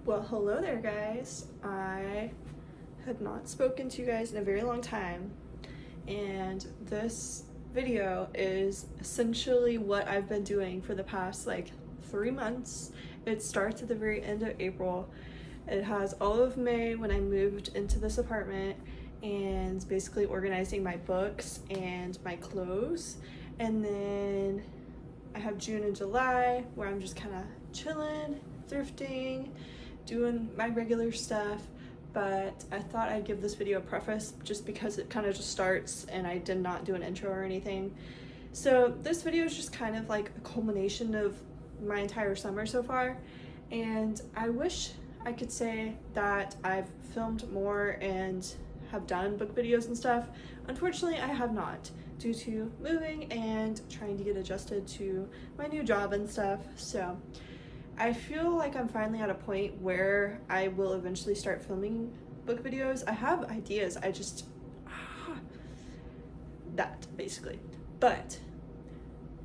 Well, hello there, guys. I had not spoken to you guys in a very long time, and this video is essentially what I've been doing for the past 3 months. It starts at the very end of April. It has all of May when I moved into this apartment and basically organizing my books and my clothes, and then I have June and July where I'm just kind of chilling, thrifting, doing my regular stuff. But I thought I'd give this video a preface just because it kind of just starts and I did not do an intro or anything. So this video is just kind of like a culmination of my entire summer so far, and I wish I could say that I've filmed more and have done book videos and stuff. Unfortunately, I have not, due to moving and trying to get adjusted to my new job and stuff. So I feel like I'm finally at a point where I will eventually start filming book videos. I have ideas, I just that basically. But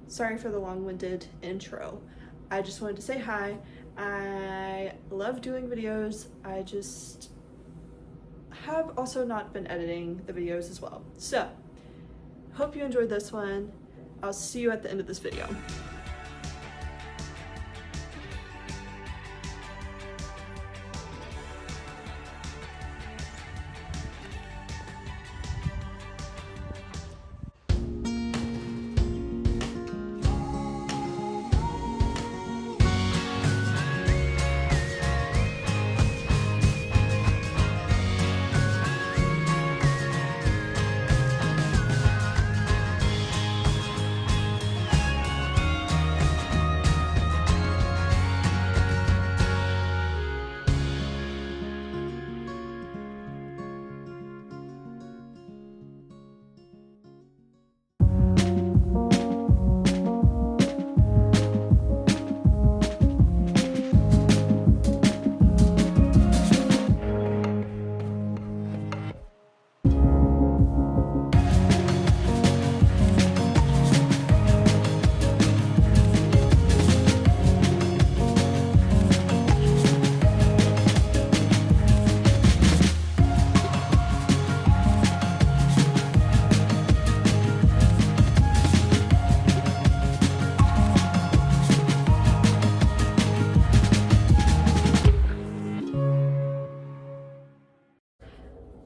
sorry for the long-winded intro. I just wanted to say hi. I love doing videos. I just have also not been editing the videos as well. So hope you enjoyed this one. I'll see you at the end of this video.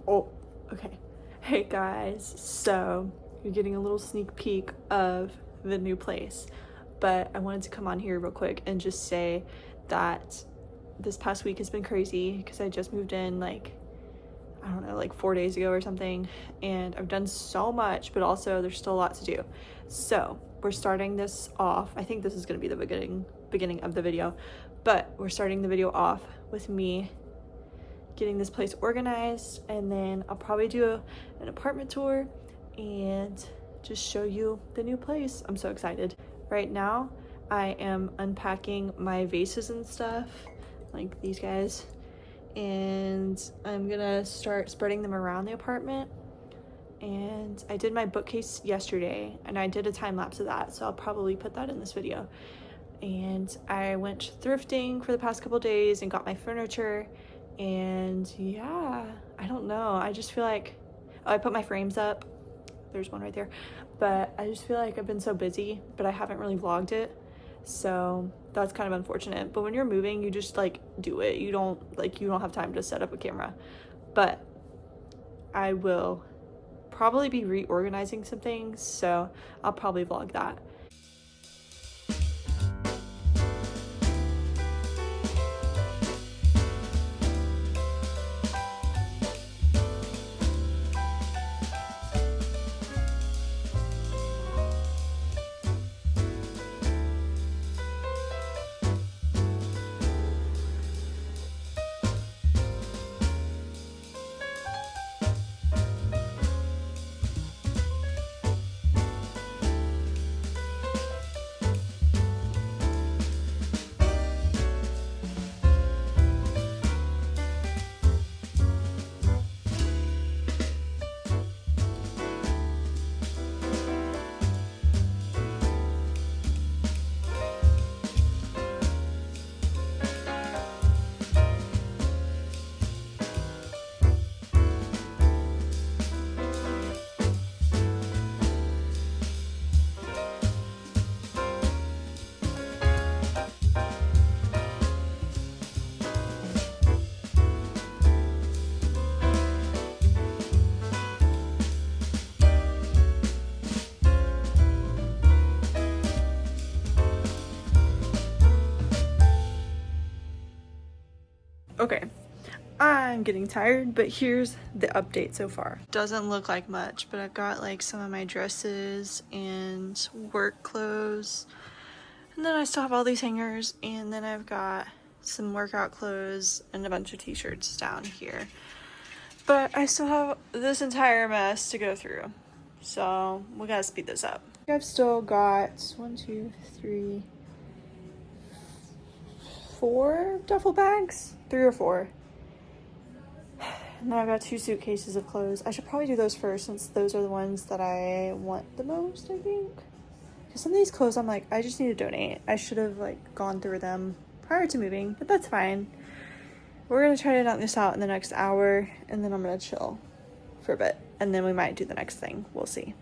Oh, okay. Hey guys, so you're getting a little sneak peek of the new place, but I wanted to come on here real quick and just say that this past week has been crazy because I just moved in I don't know, 4 days ago or something, and I've done so much, but also there's still a lot to do. So we're starting this off. I think this is going to be the beginning of the video, but we're starting the video off with me getting this place organized, and then I'll probably do an apartment tour and just show you the new place. I'm so excited. Right now I am unpacking my vases and stuff, like these guys, and I'm gonna start spreading them around the apartment. And I did my bookcase yesterday and I did a time lapse of that, so I'll probably put that in this video. And I went thrifting for the past couple days and got my furniture. And yeah, I don't know, I just feel like, oh, I put my frames up, there's one right there, but I just feel like I've been so busy, but I haven't really vlogged it, so that's kind of unfortunate. But when you're moving, you just do it. You don't have time to set up a camera. But I will probably be reorganizing some things, so I'll probably vlog that. Okay, I'm getting tired, but here's the update so far. Doesn't look like much, but I've got like some of my dresses and work clothes. And then I still have all these hangers, and then I've got some workout clothes and a bunch of t-shirts down here. But I still have this entire mess to go through. So we gotta speed this up. I've still got 1, 2, 3, 4 duffel bags, 3 or 4. And then I've got 2 suitcases of clothes. I should probably do those first since those are the ones that I want the most, I think. Because some of these clothes I'm like, I just need to donate. I should have like gone through them prior to moving, but that's fine. We're gonna try to knock this out in the next hour, and then I'm gonna chill for a bit. And then we might do the next thing. We'll see.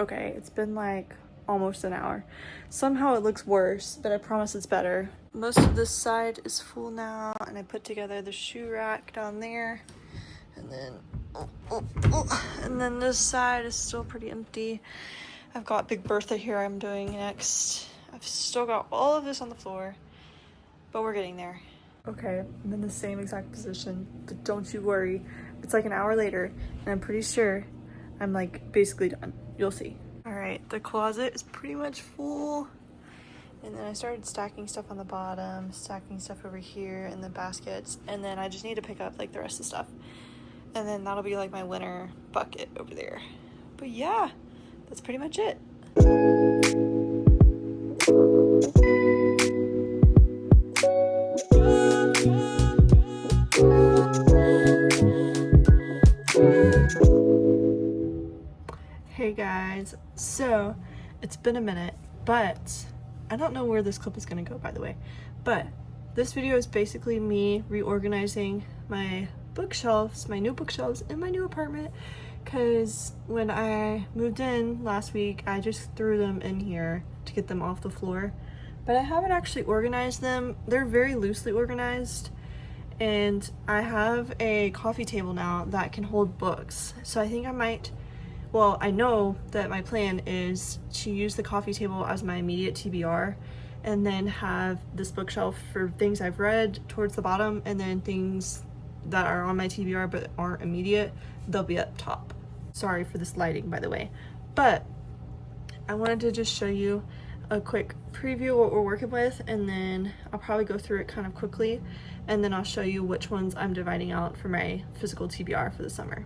Okay, it's been like almost an hour. Somehow it looks worse, but I promise it's better. Most of this side is full now, and I put together the shoe rack down there. And then, and then this side is still pretty empty. I've got Big Bertha here I'm doing next. I've still got all of this on the floor, but we're getting there. Okay, I'm in the same exact position, but don't you worry. It's like an hour later, and I'm pretty sure I'm like basically done. You'll see. All right, the closet is pretty much full. And then I started stacking stuff on the bottom, stacking stuff over here in the baskets. And then I just need to pick up like the rest of the stuff. And then that'll be like my winter bucket over there. But yeah, that's pretty much it. Hey guys, so it's been a minute, but I don't know where this clip is gonna go, by the way, but this video is basically me reorganizing my bookshelves, my new bookshelves in my new apartment, because when I moved in last week, I just threw them in here to get them off the floor, but I haven't actually organized them. They're very loosely organized, and I have a coffee table now that can hold books, so I think I might. Well, I know that my plan is to use the coffee table as my immediate TBR, and then have this bookshelf for things I've read towards the bottom, and then things that are on my TBR but aren't immediate, they'll be up top. Sorry for this lighting, by the way. But I wanted to just show you a quick preview of what we're working with, and then I'll probably go through it kind of quickly, and then I'll show you which ones I'm dividing out for my physical TBR for the summer.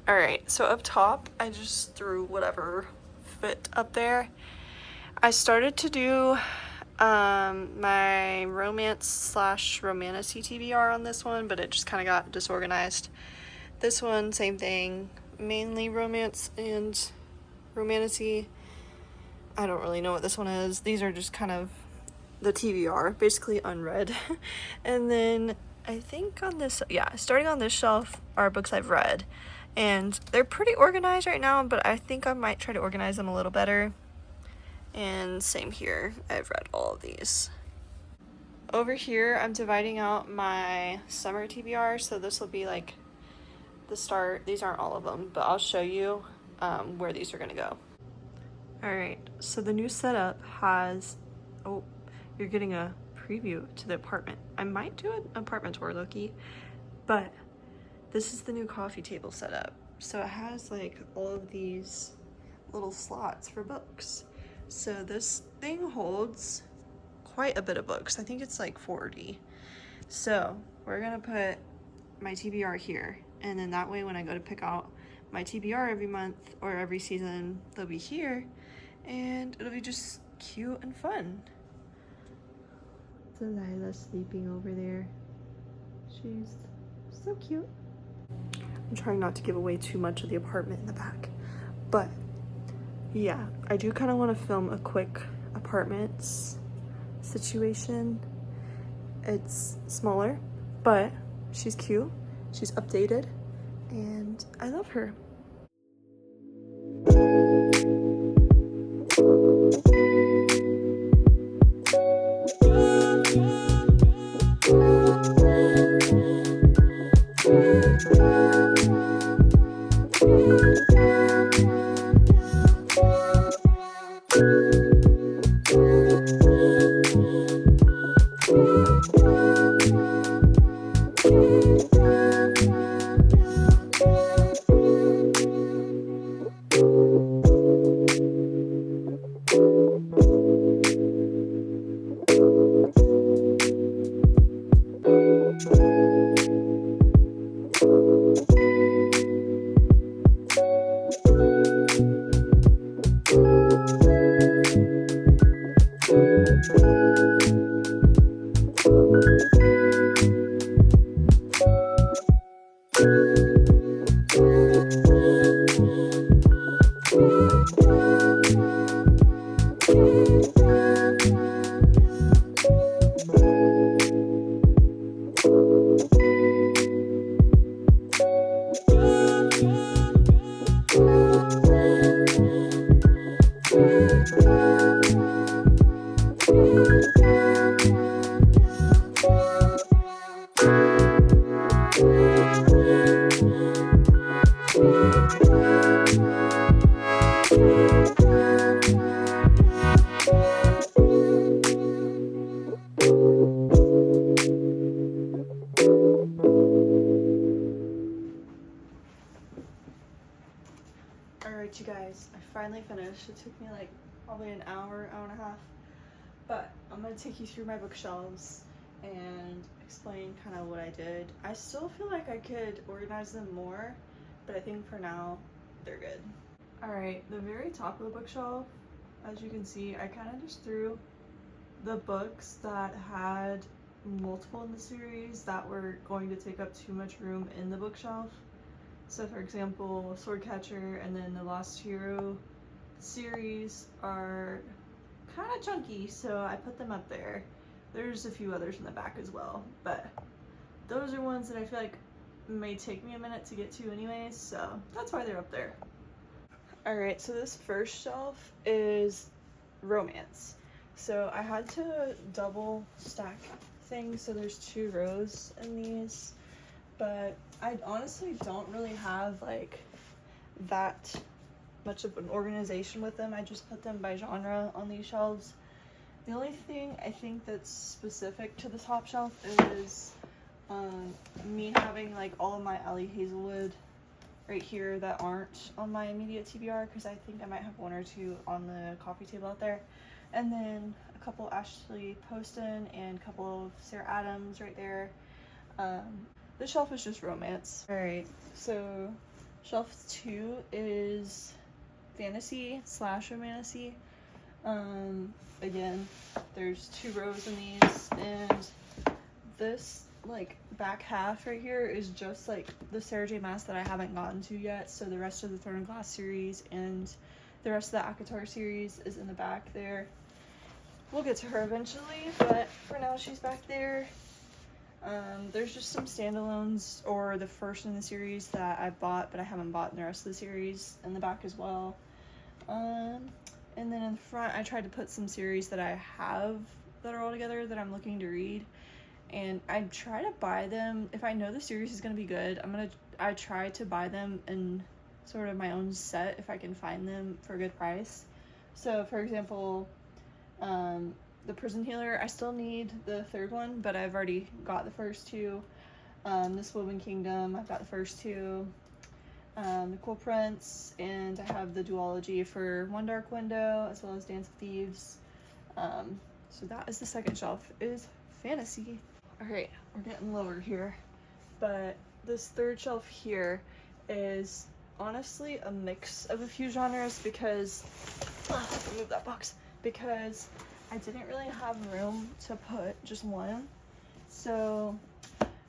Alright, so up top, I just threw whatever fit up there. I started to do my romance slash romantasy TBR on this one, but it just kind of got disorganized. This one, same thing, mainly romance and romantasy. I don't really know what this one is. These are just kind of the TBR, basically unread. And then I think on this, yeah, starting on this shelf are books I've read. And they're pretty organized right now, but I think I might try to organize them a little better. And same here, I've read all of these. Over here, I'm dividing out my summer TBR, so this will be like the start. These aren't all of them, but I'll show you where these are gonna go. Alright, so the new setup has, oh, you're getting a preview to the apartment. I might do an apartment tour, Loki, but this is the new coffee table setup. So it has like all of these little slots for books. So this thing holds quite a bit of books. I think it's like 40. So we're gonna put my TBR here, and then that way when I go to pick out my TBR every month or every season, they'll be here, and it'll be just cute and fun. Delilah sleeping over there. She's so cute. I'm trying not to give away too much of the apartment in the back, but yeah, I do kind of want to film a quick apartments situation. It's smaller, but she's cute, she's updated, and I love her. finally finished. It took me like probably an hour, hour and a half. But I'm gonna take you through my bookshelves and explain kind of what I did. I still feel like I could organize them more, but I think for now they're good. Alright, the very top of the bookshelf, as you can see, I kind of just threw the books that had multiple in the series that were going to take up too much room in the bookshelf. So for example, Swordcatcher and then the Lost Hero series are kind of chunky, so I put them up there. There's a few others in the back as well, but those are ones that I feel like may take me a minute to get to anyways, so that's why they're up there. Alright, so this first shelf is romance. So I had to double stack things, so there's 2 rows in these, but I honestly don't really have like that much of an organization with them. I just put them by genre on these shelves. The only thing I think that's specific to the top shelf is me having like all of my Ellie Hazelwood right here that aren't on my immediate TBR, because I think I might have 1 or 2 on the coffee table out there, and then a couple Ashley Poston and a couple of Sarah Adams right there. This shelf is just romance. Alright, so shelf 2 is fantasy / romantasy. Again, there's 2 rows in these, and this like back half right here is just like the Sarah J Maas that I haven't gotten to yet. So the rest of the Throne and Glass series and the rest of the ACOTAR series is in the back there. We'll get to her eventually, but for now she's back there. There's just some standalones, or the first in the series that I bought but I haven't bought in the rest of the series, in the back as well. And then in the front I tried to put some series that I have that are all together that I'm looking to read, and I try to buy them if I know the series is going to be good. I try to buy them in sort of my own set if I can find them for a good price. So for example, the Prison Healer, I still need the 3rd one, but I've already got the first 2. This Woven Kingdom, I've got the first 2. The Cool Prince, and I have the duology for One Dark Window as well as Dance of Thieves. So that is the second shelf, is fantasy. Alright, we're getting lower here, but this 3rd shelf here is honestly a mix of a few genres because move that box, because I didn't really have room to put just one. So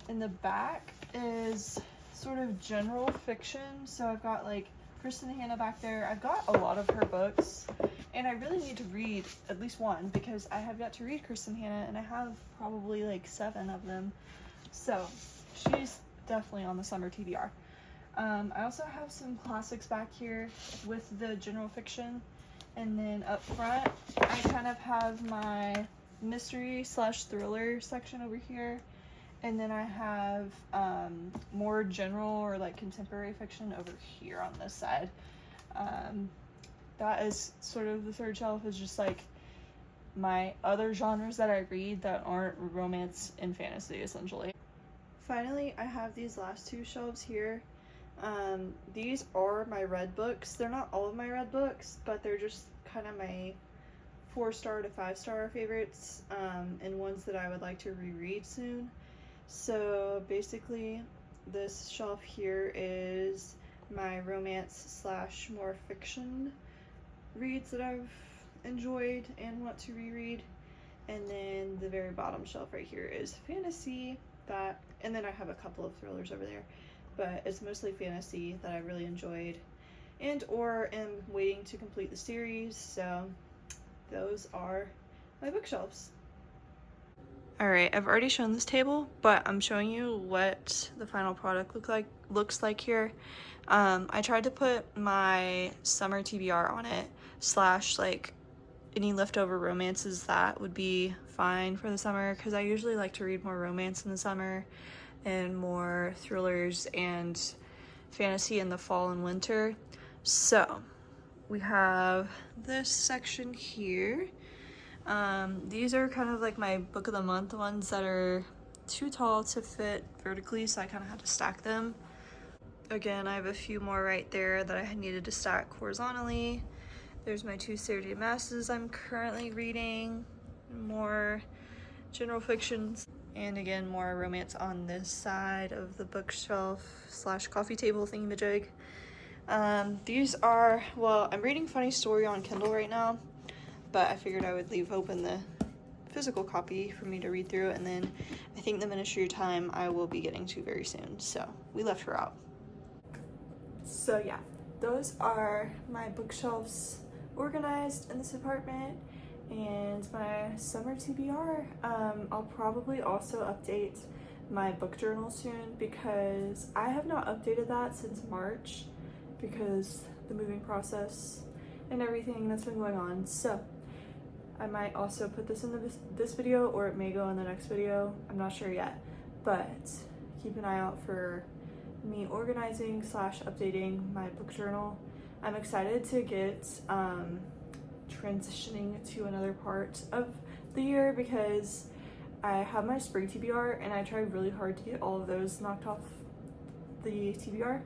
in the back is sort of general fiction, so I've got like Kristen Hanna back there. I've got a lot of her books, and I really need to read at least one because I have yet to read Kristen Hanna, and I have probably like 7 of them, so she's definitely on the summer TBR. I also have some classics back here with the general fiction, and then up front I kind of have my mystery / thriller section over here, and then I have more general or like contemporary fiction over here on this side. That is sort of the 3rd shelf, is just like my other genres that I read that aren't romance and fantasy, essentially. Finally, I have these last 2 shelves here. These are my read books. They're not all of my read books, but they're just kind of my 4-star to 5-star favorites, and ones that I would like to reread soon. So basically this shelf here is my romance / more fiction reads that I've enjoyed and want to reread, and then the very bottom shelf right here is fantasy, and then I have a couple of thrillers over there, but it's mostly fantasy that I really enjoyed and or am waiting to complete the series. So those are my bookshelves. Alright, I've already shown this table, but I'm showing you what the final product looks like here. I tried to put my summer TBR on it / like any leftover romances that would be fine for the summer, because I usually like to read more romance in the summer and more thrillers and fantasy in the fall and winter. So we have this section here. These are kind of like my book of the month ones that are too tall to fit vertically, so I kind of had to stack them. Again, I have a few more right there that I needed to stack horizontally. There's my two Sarah J. Maas's I'm currently reading, more general fictions, and again more romance on this side of the bookshelf slash coffee table thingamajig. These are, well, I'm reading Funny Story on Kindle right now, but I figured I would leave open the physical copy for me to read through, and then I think the Ministry of Time I will be getting to very soon, so we left her out. So yeah, those are my bookshelves organized in this apartment and my summer TBR. I'll probably also update my book journal soon because I have not updated that since March because the moving process and everything that's been going on. So I might also put this in this video, or it may go in the next video. I'm not sure yet, but keep an eye out for me organizing slash updating my book journal. I'm excited to get transitioning to another part of the year because I have my spring TBR and I tried really hard to get all of those knocked off the TBR.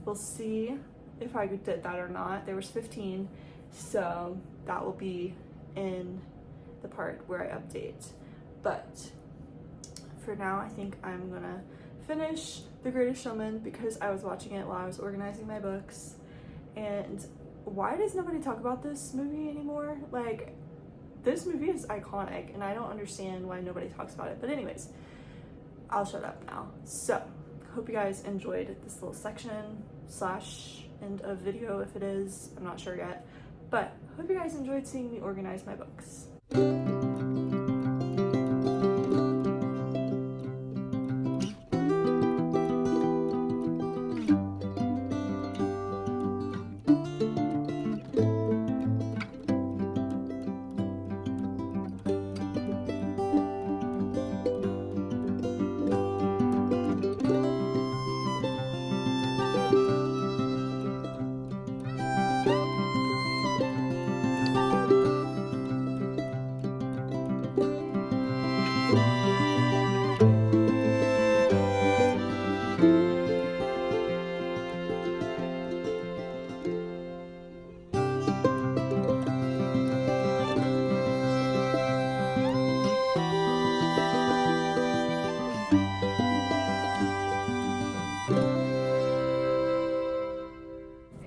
We'll see if I did that or not. There was 15, so that will be in the part where I update. But for now, I think I'm gonna finish The Greatest Showman because I was watching it while I was organizing my books. And why does nobody talk about this movie anymore? Like, this movie is iconic and I don't understand why nobody talks about it. But anyways, I'll shut up now. So, hope you guys enjoyed this little section slash end of video if it is. I'm not sure yet. But hope you guys enjoyed seeing me organize my books.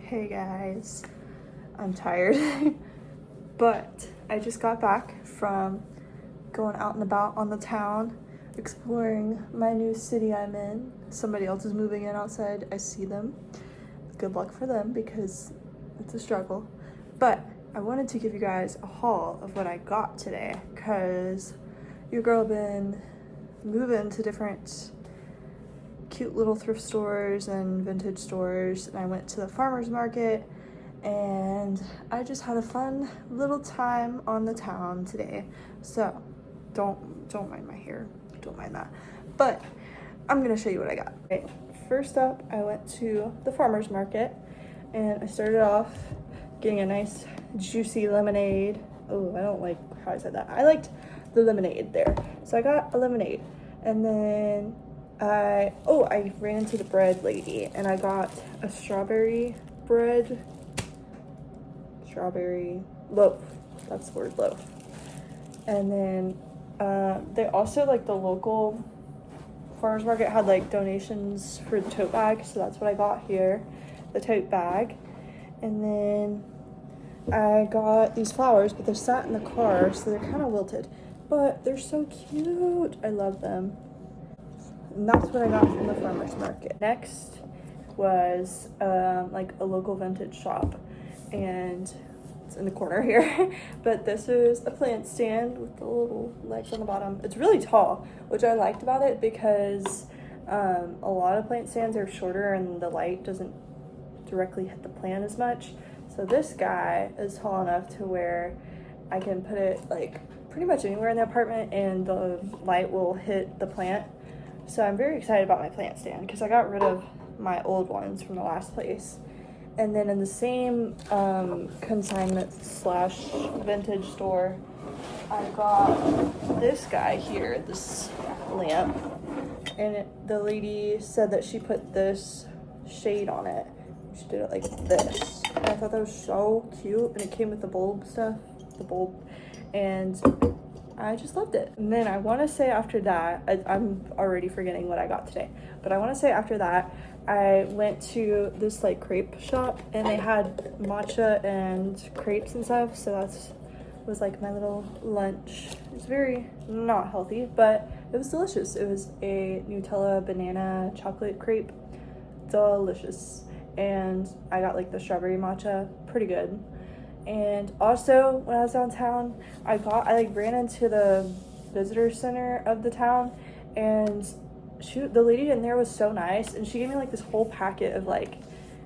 Hey guys, I'm tired, but I just got back from going out and about on the town, exploring my new city I'm in. Somebody else is moving in outside, I see them. Good luck for them because it's a struggle. But I wanted to give you guys a haul of what I got today because your girl been moving to different cute little thrift stores and vintage stores, and I went to the farmer's market and I just had a fun little time on the town today. So don't mind my hair, don't mind that, but I'm gonna show you what I got. Okay, first up I went to the farmer's market and I started off getting a nice juicy lemonade. Oh, I don't like how I said that. I liked the lemonade there, so I got a lemonade. And then I ran into the bread lady and I got a strawberry loaf. That's the word, loaf. And then they also, like, the local farmers market had like donations for the tote bag, so that's what I got here, the tote bag. And then I got these flowers, but they're sat in the car, so they're kind of wilted, but they're so cute. I love them. And that's what I got from the farmer's market. Next was like a local vintage shop, and it's in the corner here. But this is a plant stand with the little legs on the bottom. It's really tall, which I liked about it because a lot of plant stands are shorter and the light doesn't directly hit the plant as much. So this guy is tall enough to where I can put it like pretty much anywhere in the apartment and the light will hit the plant. So I'm very excited about my plant stand because I got rid of my old ones from the last place. And then in the same consignment slash vintage store, I got this guy here, this lamp. And the lady said that she put this shade on it. She did it like this. And I thought that was so cute, and it came with the bulb stuff, and I just loved it. And then I want to say after that, I'm already forgetting what I got today, but I want to say after that, I went to this like crepe shop, and they had matcha and crepes and stuff, so that's was like my little lunch. It's very not healthy, but it was delicious. It was a Nutella banana chocolate crepe, delicious. And I got like the strawberry matcha, pretty good. And also when I was downtown, I like ran into the visitor center of the town, and the lady in there was so nice, and she gave me like this whole packet of like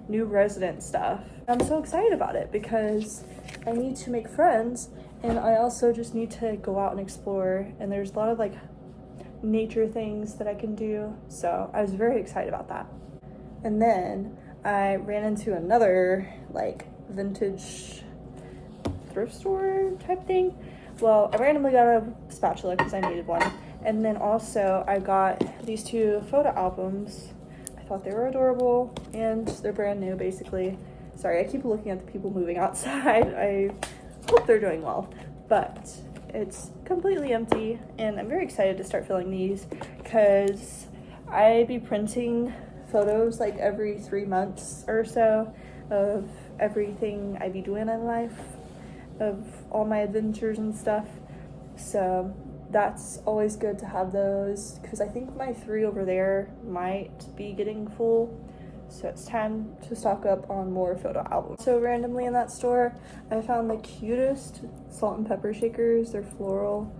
new resident stuff. I'm so excited about it because I need to make friends, and I also just need to go out and explore, and there's a lot of like nature things that I can do, so I was very excited about that. And then I ran into another like vintage thrift store type thing. Well, I randomly got a spatula because I needed one, and then also I got these 2 photo albums. I thought they were adorable, and they're brand new basically. Sorry, I keep looking at the people moving outside. I hope they're doing well, but it's completely empty, and I'm very excited to start filling these because I be printing photos like every 3 months or so of everything I be doing in life, of all my adventures and stuff, so that's always good to have those because I think my 3 over there might be getting full, so it's time to stock up on more photo albums. So randomly in that store, I found the cutest salt and pepper shakers. They're floral,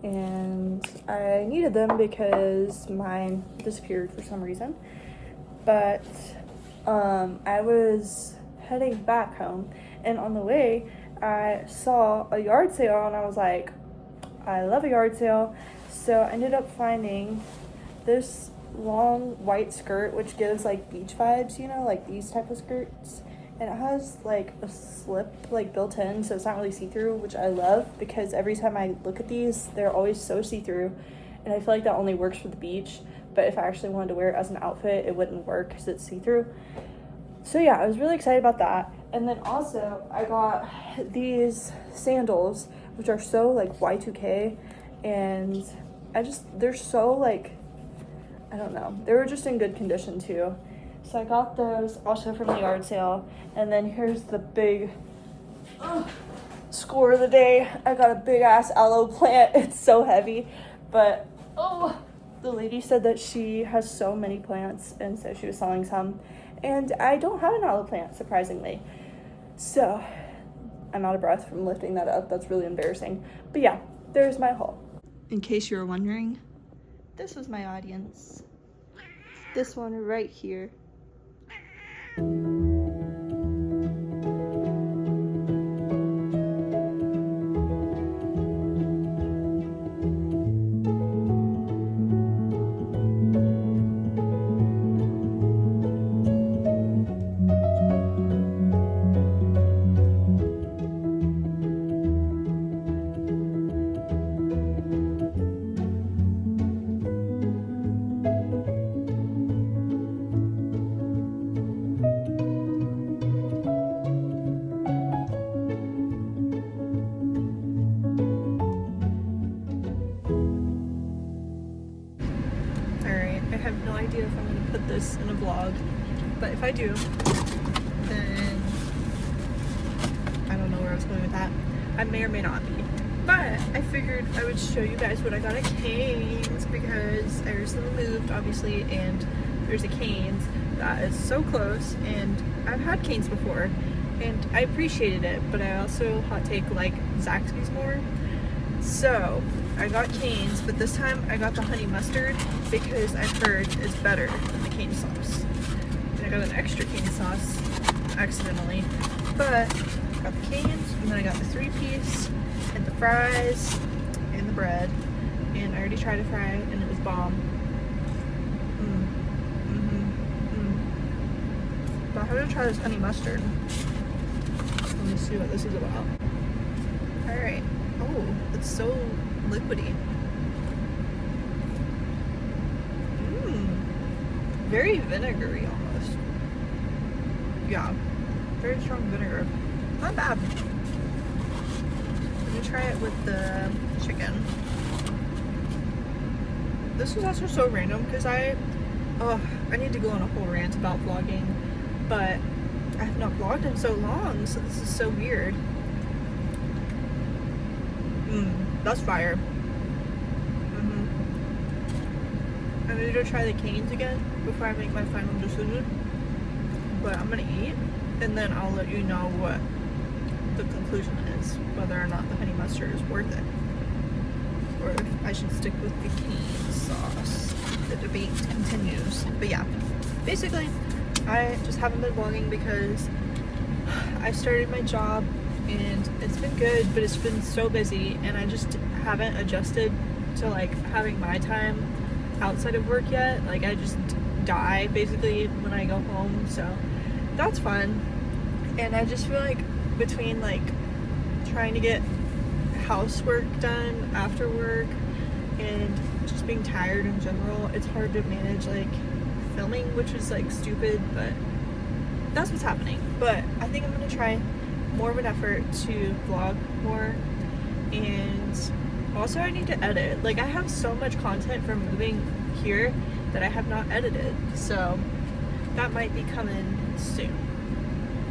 and I needed them because mine disappeared for some reason. But I was heading back home, and on the way, I saw a yard sale, and I was like, I love a yard sale. So I ended up finding this long white skirt, which gives like beach vibes, you know, like these type of skirts, and it has like a slip like built in, so it's not really see-through, which I love because every time I look at these, they're always so see-through, and I feel like that only works for the beach, but if I actually wanted to wear it as an outfit, it wouldn't work because it's see-through. So yeah, I was really excited about that. And then also I got these sandals, which are so like Y2K, and they're so like, I don't know, they were just in good condition too. So I got those also from the yard sale. And then here's the big score of the day. I got a big ass aloe plant. It's so heavy, but the lady said that she has so many plants, and so she was selling some, and I don't have an aloe plant, surprisingly, so I'm out of breath from lifting that up. That's really embarrassing. But yeah, there's my haul. In case you were wondering, this was my audience. This one right here. I have no idea if I'm going to put this in a vlog, but if I do, then I don't know where I was going with that. I may or may not be. But I figured I would show you guys what I got at Cane's because I recently moved, obviously, and there's a Cane's that is so close, and I've had Cane's before, and I appreciated it, but I also hot take like Zaxby's more. So I got Cane's, but this time I got the honey mustard because I've heard it's better than the cane sauce. And I got an extra cane sauce accidentally, but I got the Cane's, and then I got the 3-piece and the fries and the bread, and I already tried a fry and it was bomb. But I'm gonna try this honey mustard. Let me see what this is about. All right. Oh, it's so liquidy. Very vinegary almost. Yeah, very strong vinegar. Not bad. Let me try it with the chicken. This is also so random because I need to go on a whole rant about vlogging, but I have not vlogged in so long, so this is so weird. That's fire. I need to try the canes again before I make my final decision. But I'm gonna eat, and then I'll let you know what the conclusion is, whether or not the honey mustard is worth it, or if I should stick with the cane sauce. The debate continues. But yeah, basically, I just haven't been vlogging because I started my job, and it's been good, but it's been so busy, and I just haven't adjusted to like having my time outside of work yet. Like, I just die basically when I go home, so that's fun. And I just feel like between like trying to get housework done after work and just being tired in general, it's hard to manage like filming, which is like stupid, but that's what's happening. But I think I'm gonna try more of an effort to vlog more, and also I need to edit. Like, I have so much content from moving here that I have not edited, so that might be coming soon.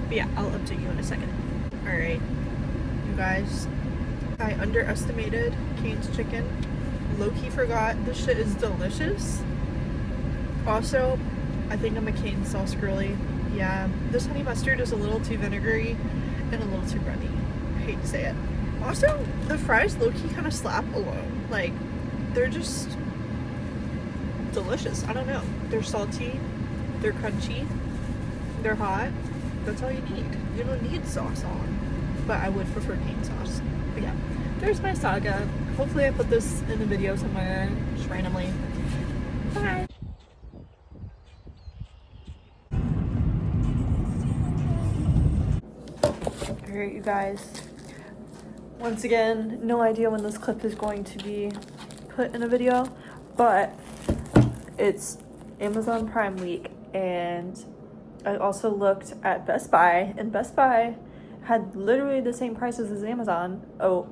But yeah, I'll update you in a second. Alright, you guys, I underestimated Cane's chicken. Low-key forgot this shit is delicious. Also, I think I'm a cane sauce girly. Yeah, this honey mustard is a little too vinegary and a little too runny. I hate to say it. Also, the fries low-key kind of slap alone. Like, they're just delicious. I don't know. They're salty, they're crunchy, they're hot. That's all you need. You don't need sauce on. But I would prefer cane sauce. But yeah, there's my saga. Hopefully I put this in a video somewhere, just randomly. Bye! Alright, you guys. Once again, no idea when this clip is going to be put in a video, but it's Amazon Prime week, and I also looked at Best Buy, and Best Buy had literally the same prices as Amazon. Oh.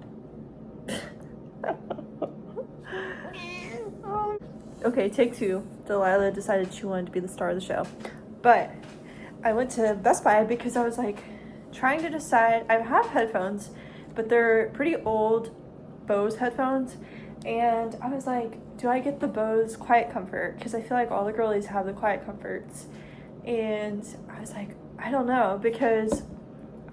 Okay, take two. Delilah decided she wanted to be the star of the show. But I went to Best Buy because I was like trying to decide. I have headphones, but they're pretty old Bose headphones, and I was like, do I get the Bose Quiet Comfort? Because I feel like all the girlies have the Quiet Comforts. And I was like, I don't know, because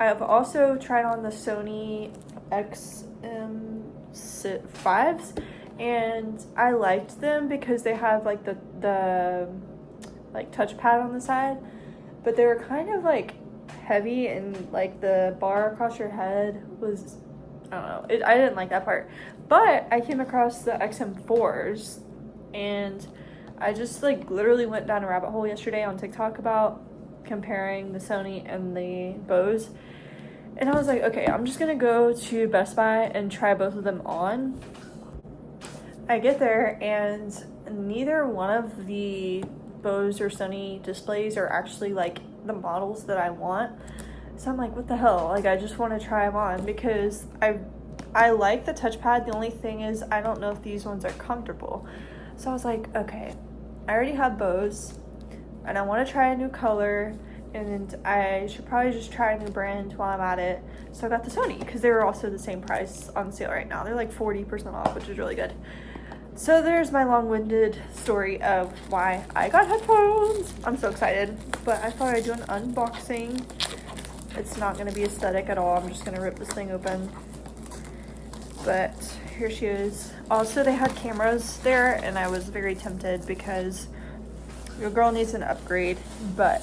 I've also tried on the Sony XM5s, and I liked them because they have like the like touchpad on the side, but they were kind of like heavy, and like the bar across your head was, I don't know, I didn't like that part. But I came across the XM4s, and I just like literally went down a rabbit hole yesterday on TikTok about comparing the Sony and the Bose, and I was like, okay, I'm just gonna go to Best Buy and try both of them on. I get there, and neither one of the Bose or Sony displays are actually like the models that I want. So I'm like, what the hell? Like, I just want to try them on because I like the touchpad. The only thing is, I don't know if these ones are comfortable. So I was like, okay, I already have Bose, and I want to try a new color, and I should probably just try a new brand while I'm at it. So I got the Sony because they were also the same price on sale right now. They're like 40% off, which is really good. So there's my long-winded story of why I got headphones. I'm so excited, but I thought I'd do an unboxing. It's not going to be aesthetic at all. I'm just going to rip this thing open. But here she is. Also, they had cameras there, and I was very tempted because your girl needs an upgrade, but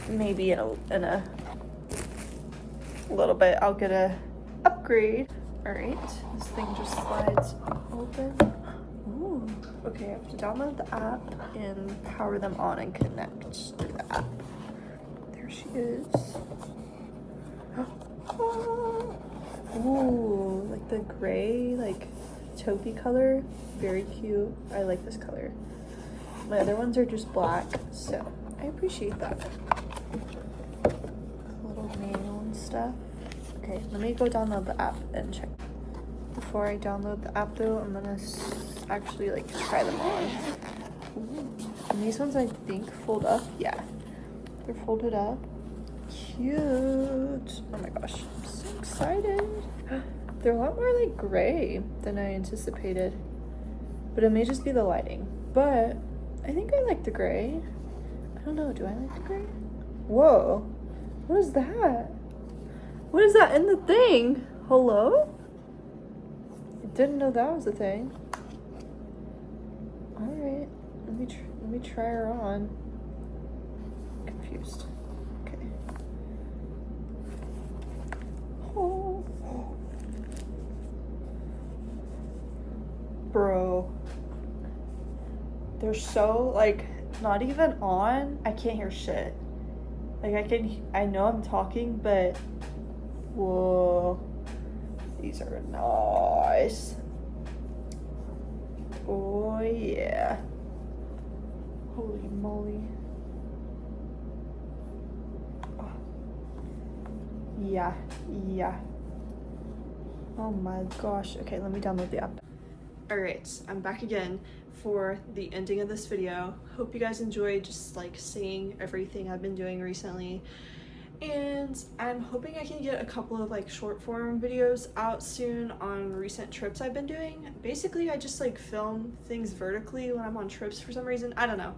maybe in a little bit I'll get a upgrade. All right, this thing just slides open. Ooh, okay, I have to download the app and power them on and connect to the app. There she is. Ooh, like the gray, like taupey color. Very cute. I like this color. My other ones are just black, so I appreciate that. stuff. Okay, let me go download the app and check. Before I download the app though, I'm gonna actually like try them on. Ooh. And these ones I think fold up. Yeah, they're folded up. Cute. Oh my gosh, I'm so excited. They're a lot more like gray than I anticipated, but it may just be the lighting. But I think I like the gray. I don't know, do I like the gray? Whoa, what is that? What is that in the thing? Hello? I didn't know that was a thing. All right, let me try her on. I'm confused. Okay. Oh. Bro. They're so like not even on. I can't hear shit. Like I know I'm talking, but whoa. These are nice. Oh yeah. Holy moly. Oh. Yeah. Oh my gosh. Okay, let me download the app. Alright, I'm back again for the ending of this video. Hope you guys enjoyed just like seeing everything I've been doing recently. And I'm hoping I can get a couple of like short form videos out soon on recent trips I've been doing. Basically, I just like film things vertically when I'm on trips for some reason. I don't know.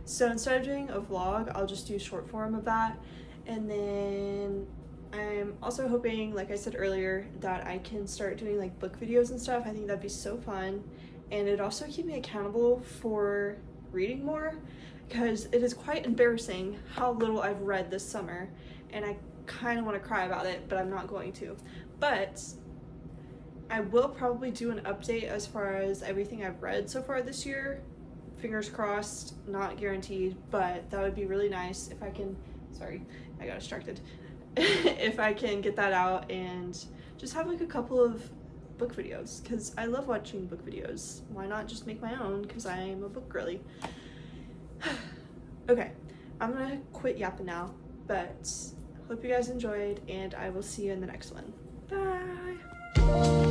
So instead of doing a vlog, I'll just do short form of that. And then I'm also hoping, like I said earlier, that I can start doing like book videos and stuff. I think that'd be so fun. And it'd also keep me accountable for reading more, because it is quite embarrassing how little I've read this summer. And I kind of want to cry about it, but I'm not going to. But I will probably do an update as far as everything I've read so far this year. Fingers crossed, not guaranteed, but that would be really nice if I can, sorry, I got distracted. If I can get that out and just have like a couple of book videos, because I love watching book videos. Why not just make my own, because I am a book girly. Okay, I'm gonna quit yapping now, but hope you guys enjoyed, and I will see you in the next one. Bye!